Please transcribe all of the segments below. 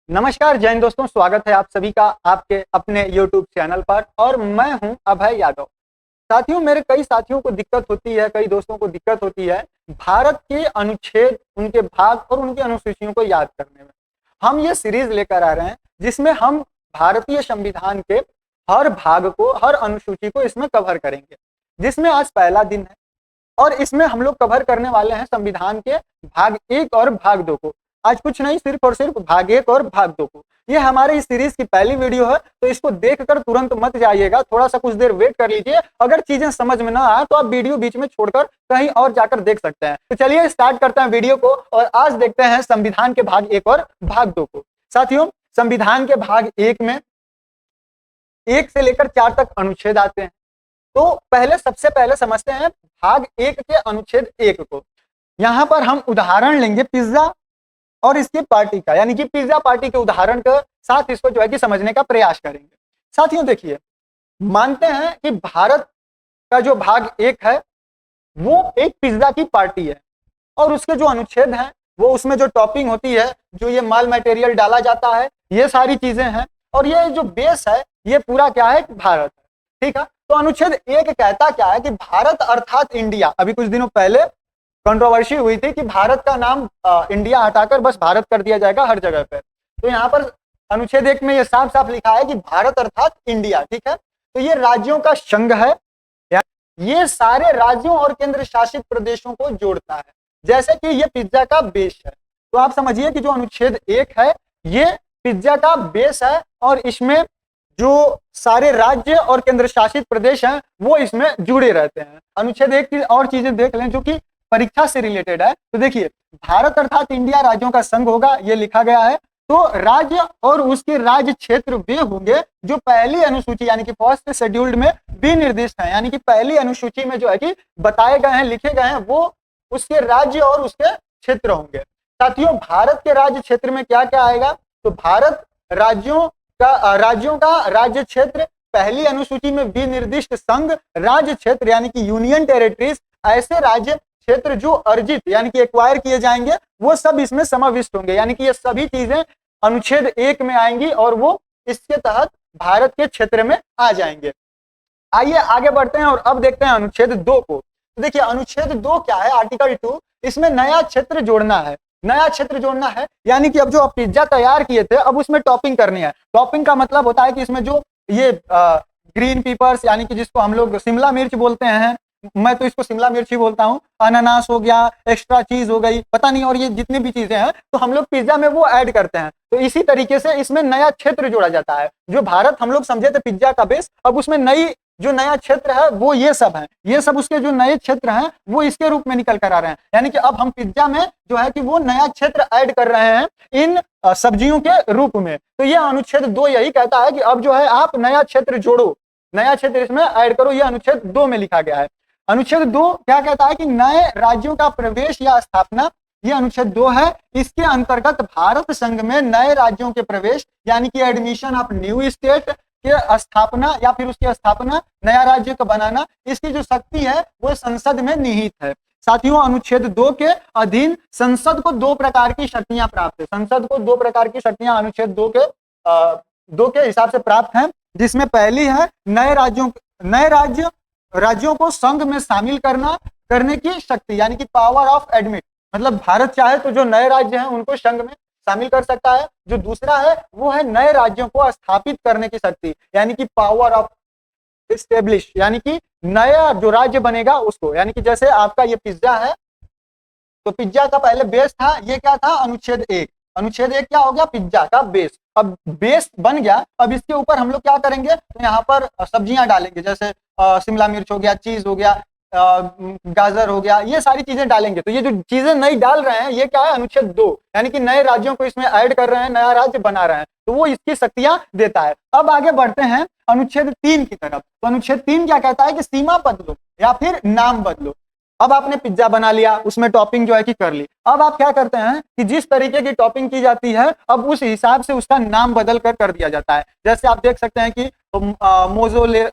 नमस्कार जैन दोस्तों, स्वागत है आप सभी का आपके अपने YouTube चैनल पर। और मैं हूं अभय यादव। साथियों, मेरे कई साथियों को दिक्कत होती है, कई दोस्तों को दिक्कत होती है भारत के अनुच्छेद, उनके भाग और उनकी अनुसूचियों को याद करने में। हम ये सीरीज लेकर आ रहे हैं जिसमें हम भारतीय संविधान के हर भाग को, हर अनुसूची को इसमें कवर करेंगे, जिसमें आज पहला दिन है। और इसमें हम लोग कवर करने वाले हैं संविधान के भाग 1 और भाग 2 को। आज कुछ नहीं, सिर्फ और सिर्फ भाग 1 और भाग 2 को। ये हमारे इस सीरीज की पहली वीडियो है, तो इसको देखकर तुरंत मत जाइएगा, थोड़ा सा कुछ देर वेट कर लीजिए। अगर चीजें समझ में ना आए तो आप वीडियो बीच में छोड़कर कहीं और जाकर देख सकते हैं। तो चलिए स्टार्ट करते हैं वीडियो को, और आज देखते हैं संविधान के भाग 1 और भाग 2 को। साथियों, संविधान के भाग 1 में 1 से लेकर 4 तक अनुच्छेद आते हैं। तो सबसे पहले समझते हैं भाग 1 के अनुच्छेद 1 को। यहां पर हम उदाहरण लेंगे पिज्जा और इसकी पार्टी का, यानी कि पिज्जा पार्टी के उदाहरण के साथ इसको जो है कि समझने का प्रयास करेंगे। साथियों देखिए, मानते हैं कि भारत का जो भाग 1 है वो एक पिज्जा की पार्टी है, और उसके जो अनुच्छेद हैं वो, उसमें जो टॉपिंग होती है, जो ये माल मटेरियल डाला जाता है, ये सारी चीजें हैं। और ये जो बेस है ये पूरा क्या है, भारत है। ठीक है, तो अनुच्छेद 1 कहता क्या है कि भारत अर्थात इंडिया। अभी कुछ दिनों पहले कंट्रोवर्सी हुई थी कि भारत का नाम इंडिया हटाकर बस भारत कर दिया जाएगा हर जगह पे। तो यहाँ पर अनुच्छेद 1 में ये साफ साफ लिखा है कि भारत अर्थात इंडिया। ठीक है, तो ये राज्यों का संघ है, ये सारे राज्यों और केंद्र शासित प्रदेशों को जोड़ता है, जैसे कि ये पिज्जा का बेस है। तो आप समझिए कि जो अनुच्छेद 1 है ये पिज्जा का बेस है, और इसमें जो सारे राज्य और केंद्र शासित प्रदेश हैं वो इसमें जुड़े रहते हैं। अनुच्छेद 1 की और चीजें देख लें जो कि परीक्षा से रिलेटेड है। तो देखिए, भारत अर्थात इंडिया राज्यों का संघ होगा, ये लिखा गया है। तो राज्य और उसके राज्य क्षेत्र वे होंगे जो पहली अनुसूची यानी कि फर्स्ट शेड्यूल्ड में विनिर्दिष्ट है, यानी कि पहली अनुसूची में जो है कि बताए गए हैं, लिखे गए हैं, वो उसके राज्य और उसके क्षेत्र होंगे। साथियों, भारत के राज्य क्षेत्र में क्या क्या आएगा, तो भारत राज्यों का राज्य क्षेत्र, पहली अनुसूची में विनिर्दिष्ट संघ राज्य क्षेत्र यानी कि यूनियन टेरिटरीज, ऐसे राज्य क्षेत्र जो अर्जित यानी कि एक्वायर किए जाएंगे वो सब इसमें समाविष्ट होंगे, यानी कि ये सभी चीजें अनुच्छेद 1 में आएंगी और वो इसके तहत भारत के क्षेत्र में आ जाएंगे। आइए आगे बढ़ते हैं और अब देखते हैं अनुच्छेद 2 को। तो देखिए, अनुच्छेद 2 क्या है, आर्टिकल 2, इसमें नया क्षेत्र जोड़ना है। नया क्षेत्र जोड़ना है यानी कि अब जो आप पिज्जा तैयार किए थे अब उसमें टॉपिंग करनी है। टॉपिंग का मतलब होता है कि इसमें जो ये ग्रीन पीपर्स यानी कि जिसको हम लोग शिमला मिर्च बोलते हैं, मैं तो इसको शिमला मिर्च ही बोलता हूँ, अनानास हो गया, एक्स्ट्रा चीज हो गई, पता नहीं, और ये जितनी भी चीजें हैं तो हम लोग पिज्जा में वो ऐड करते हैं। तो इसी तरीके से इसमें नया क्षेत्र जोड़ा जाता है। जो भारत हम लोग समझे थे पिज्जा का बेस, अब उसमें नई जो नया क्षेत्र है वो ये सब है, ये सब उसके जो नए क्षेत्र हैं वो इसके रूप में निकल कर आ रहे हैं। यानी कि अब हम पिज्जा में जो है कि वो नया क्षेत्र ऐड कर रहे हैं इन सब्जियों के रूप में। तो ये अनुच्छेद 2 यही कहता है कि अब जो है आप नया क्षेत्र जोड़ो, नया क्षेत्र इसमें ऐड करो। ये अनुच्छेद 2 में लिखा गया है। अनुच्छेद 2 क्या कहता है कि नए राज्यों का प्रवेश या स्थापना, ये अनुच्छेद 2 है। इसके अंतर्गत भारत संघ में नए राज्यों के प्रवेश यानी कि एडमिशन ऑफ न्यू स्टेट के स्थापना या फिर उसकी स्थापना, नया राज्य का बनाना, इसकी जो शक्ति है वो संसद में निहित है। साथियों, अनुच्छेद 2 के अधीन संसद को 2 प्रकार की शक्तियां प्राप्त है। संसद को 2 प्रकार की शक्तियां अनुच्छेद 2 के हिसाब से प्राप्त हैं, जिसमें पहली है नए राज्यों को संघ में शामिल करने की शक्ति, यानी कि पावर ऑफ एडमिट। मतलब भारत चाहे तो जो नए राज्य हैं उनको संघ में शामिल कर सकता है। जो दूसरा है वो है नए राज्यों को स्थापित करने की शक्ति, यानी कि पावर ऑफ एस्टेब्लिश, यानी कि नया जो राज्य बनेगा उसको। यानी कि जैसे आपका ये पिज्जा है, तो पिज्जा का पहले बेस था, ये क्या था, अनुच्छेद 1। अनुच्छेद 1 क्या हो गया, पिज्जा का बेस। अब बेस बन गया, अब इसके ऊपर हम लोग क्या करेंगे, तो यहाँ पर सब्जियां डालेंगे, जैसे शिमला मिर्च हो गया, चीज हो गया, गाजर हो गया, ये सारी चीजें डालेंगे। तो ये जो चीजें नई डाल रहे हैं ये क्या है, अनुच्छेद 2, यानी कि नए राज्यों को इसमें ऐड कर रहे हैं, नया राज्य बना रहे हैं, तो वो इसकी शक्तियां देता है। अब आगे बढ़ते हैं अनुच्छेद 3 की तरफ। तो अनुच्छेद 3 क्या कहता है कि सीमा बदलो या फिर नाम बदलो। अब आपने पिज्जा बना लिया, उसमें टॉपिंग जो है कि कर ली। अब आप क्या करते हैं कि जिस तरीके की टॉपिंग की जाती है अब उस हिसाब से उसका नाम बदल कर दिया जाता है। जैसे आप देख सकते हैं कि मोजोले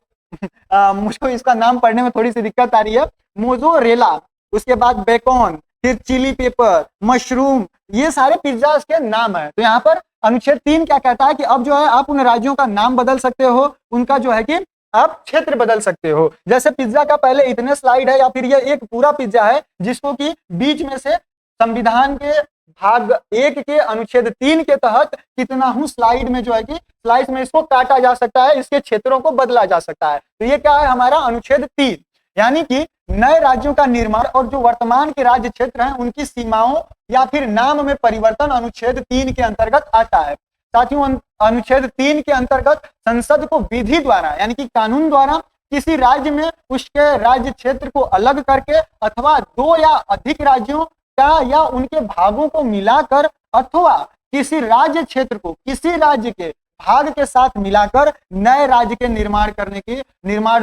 मुझको इसका नाम पढ़ने में थोड़ी सी दिक्कत आ रही है, मोजोरेला, उसके बाद बेकॉन, फिर चिली पेपर, मशरूम, ये सारे पिज्जा के नाम है। तो यहाँ पर अनुच्छेद 3 क्या कहता है कि अब जो है आप उन राज्यों का नाम बदल सकते हो, उनका जो है कि आप क्षेत्र बदल सकते हो। जैसे पिज्जा का पहले इतने स्लाइड है या फिर ये एक पूरा पिज्जा है जिसको कि बीच में से संविधान के भाग 1 के अनुच्छेद 3 के तहत कितना हूं स्लाइड में जो है कि स्लाइस में इसको काटा जा सकता है, इसके क्षेत्रों को बदला जा सकता है। तो ये क्या है हमारा अनुच्छेद 3, यानी कि नए राज्यों का निर्माण और जो वर्तमान के राज्य क्षेत्र हैं उनकी सीमाओं या फिर नाम में परिवर्तन अनुच्छेद 3 के अंतर्गत आता है। साथियों अनुच्छेद 3 के अंतर्गत संसद को विधि द्वारा यानी कि कानून द्वारा किसी राज्य में उसके राज्य क्षेत्र को अलग करके अथवा 2 या अधिक राज्यों का या उनके भागों को मिलाकर अथवा किसी राज्य क्षेत्र को किसी राज्य के भाग के साथ मिलाकर नए राज्य के निर्माण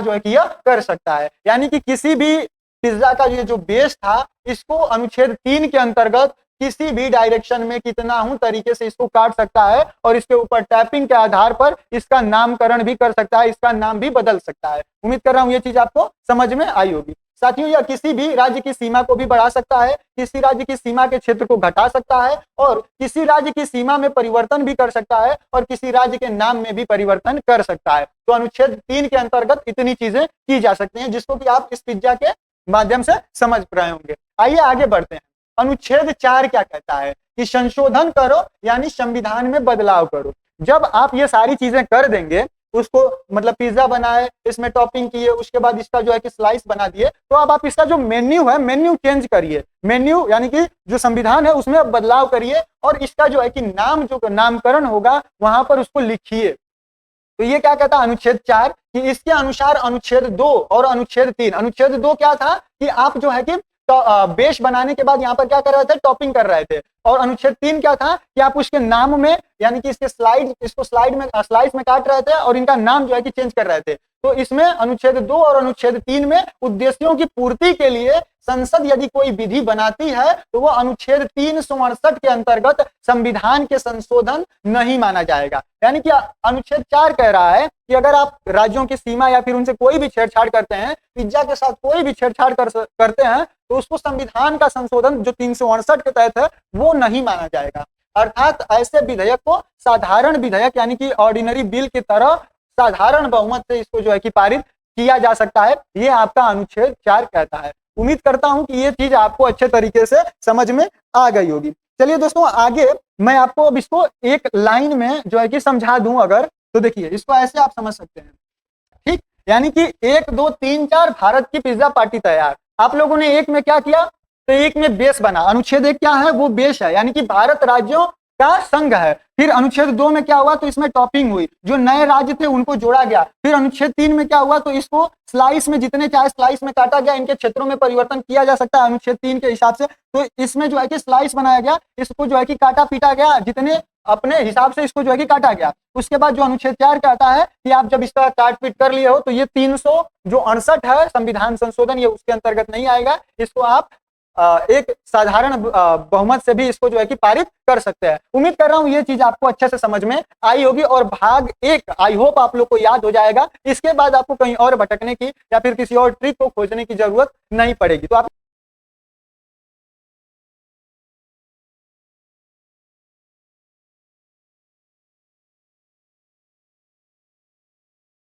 जो है कि यह कर सकता है। यानी कि किसी भी पिज्जा का ये जो बेस था इसको अनुच्छेद 3 के अंतर्गत किसी भी डायरेक्शन में कितना हूं तरीके से इसको काट सकता है और इसके ऊपर टैपिंग के आधार पर इसका नामकरण भी कर सकता है, इसका नाम भी बदल सकता है। उम्मीद कर रहा हूं ये चीज आपको समझ में आई होगी। साथियों यह किसी भी राज्य की सीमा को भी बढ़ा सकता है, किसी राज्य की सीमा के क्षेत्र को घटा सकता है और किसी राज्य की सीमा में परिवर्तन भी कर सकता है और किसी राज्य के नाम में भी परिवर्तन कर सकता है। तो अनुच्छेद 3 के अंतर्गत इतनी चीजें की जा सकती हैं जिसको कि आप इस पिज्जा के माध्यम से समझ रहे होंगे। आइए आगे बढ़ते हैं। अनुच्छेद 4 क्या कहता है कि संशोधन करो यानी संविधान में बदलाव करो। जब आप ये सारी चीजें कर देंगे, उसको मतलब पिज्जा बनाए, इसमें टॉपिंग किए, उसके बाद इसका जो है कि स्लाइस बना दिए, तो अब आप इसका जो मेन्यू है मेन्यू चेंज करिए। मेन्यू यानी कि जो संविधान है उसमें बदलाव करिए और इसका जो है कि नाम जो नामकरण होगा वहां पर उसको लिखिए। तो ये क्या कहता है अनुच्छेद 4 कि इसके अनुसार अनुच्छेद 2 और अनुच्छेद 3। अनुच्छेद 2 क्या था कि आप जो है कि तो बेस बनाने के बाद यहाँ पर क्या कर रहे थे, टॉपिंग कर रहे थे। और अनुच्छेद 3 क्या था कि आप उसके नाम में यानी कि इसको स्लाइड में काट रहे थे और इनका नाम जो है कि चेंज कर रहे थे। तो इसमें अनुच्छेद 2 और अनुच्छेद 3 में उद्देश्यों की पूर्ति के लिए संसद यदि कोई विधि बनाती है तो वो अनुच्छेद 368 के अंतर्गत संविधान के संशोधन नहीं माना जाएगा। यानी कि अनुच्छेद 4 कह रहा है कि अगर आप राज्यों की सीमा या फिर उनसे कोई भी छेड़छाड़ करते हैं, पिज्जा के साथ कोई भी छेड़छाड़ करते हैं तो उसको संविधान का संशोधन जो 368 के तहत है वो नहीं माना जाएगा। अर्थात ऐसे विधेयक को साधारण विधेयक यानी कि ऑर्डिनरी बिल की तरह साधारण बहुमत से इसको जो है कि पारित किया जा सकता है। ये आपका अनुच्छेद 4 कहता है। उम्मीद करता हूं कि ये चीज आपको अच्छे तरीके से समझ में आ गई होगी। चलिए दोस्तों आगे मैं आपको अब इसको एक लाइन में जो है कि समझा दूं अगर, तो देखिए इसको ऐसे आप समझ सकते हैं। ठीक, यानी कि 1 2 3 4 भारत की पिज्जा पार्टी तैयार। आप लोगों ने 1 में क्या किया, तो 1 में बेस बना। अनुच्छेद 1 क्या है, वो बेस है यानी कि भारत राज्यों का संघ है। फिर अनुच्छेद 2 में क्या हुआ, तो इसमें टॉपिंग हुई, जो नए राज्य थे उनको जोड़ा गया। फिर अनुच्छेद 3 में क्या हुआ, तो इसको स्लाइस में जितने चाहे स्लाइस में काटा गया, इनके क्षेत्रों में परिवर्तन किया जा सकता है अनुच्छेद 3 के हिसाब से। तो इसमें जो है कि स्लाइस बनाया गया, इसको जो है कि काटा पीटा गया, जितने अपने हिसाब से इसको जो है कि काटा गया। उसके बाद जो अनुच्छेद 4 कहता है कि आप जब इसका काट पीट कर लिए हो तो ये 368 है संविधान संशोधन, ये उसके अंतर्गत नहीं आएगा। इसको आप एक साधारण बहुमत से भी इसको जो है कि पारित कर सकते हैं। उम्मीद कर रहा हूं ये चीज आपको अच्छे से समझ में आई होगी और भाग 1 आई होप आप लोग को याद हो जाएगा। इसके बाद आपको कहीं और भटकने की या फिर किसी और ट्रिक को खोजने की जरूरत नहीं पड़ेगी। तो आप